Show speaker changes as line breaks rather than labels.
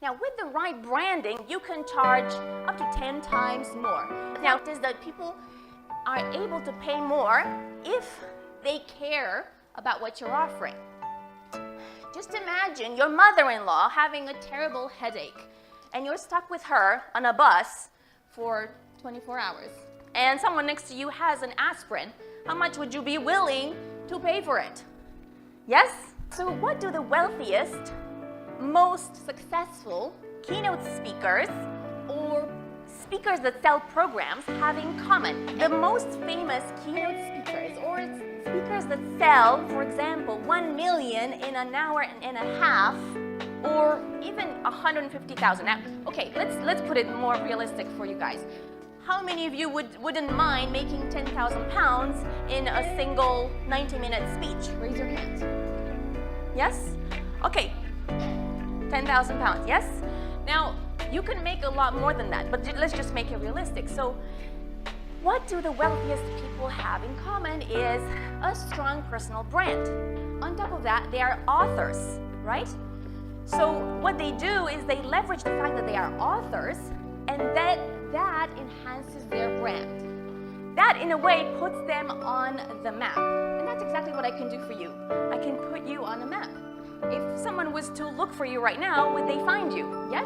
Now, with the right branding, you can charge up to 10 times more. Now, it is that people are able to pay more if they care about what you're offering. Just imagine your mother-in-law having a terrible headache, and you're stuck with her on a bus for 24 hours. And someone next to you has an aspirin. How much would you be willing to pay for it? Yes? So what do the wealthiest, most successful keynote speakers or speakers that sell programs have in common? The most famous keynote speakers or speakers that sell, for example, 1 million in an hour and a half or even 150,000. Now, okay, let's put it more realistic for you guys. How many of you wouldn't mind making 10,000 pounds in a single 90-minute speech? Raise your hand. Yes? Okay, 10,000 pounds, yes? Now, you can make a lot more than that, but let's just make it realistic. So, what do the wealthiest people have in common is a strong personal brand. On top of that, they are authors, right? So what they do is they leverage the fact that they are authors, and that enhances their brand. That, in a way, puts them on the map. And that's exactly what I can do for you. I can put you on a map. If someone was to look for you right now, would they find you? Yes?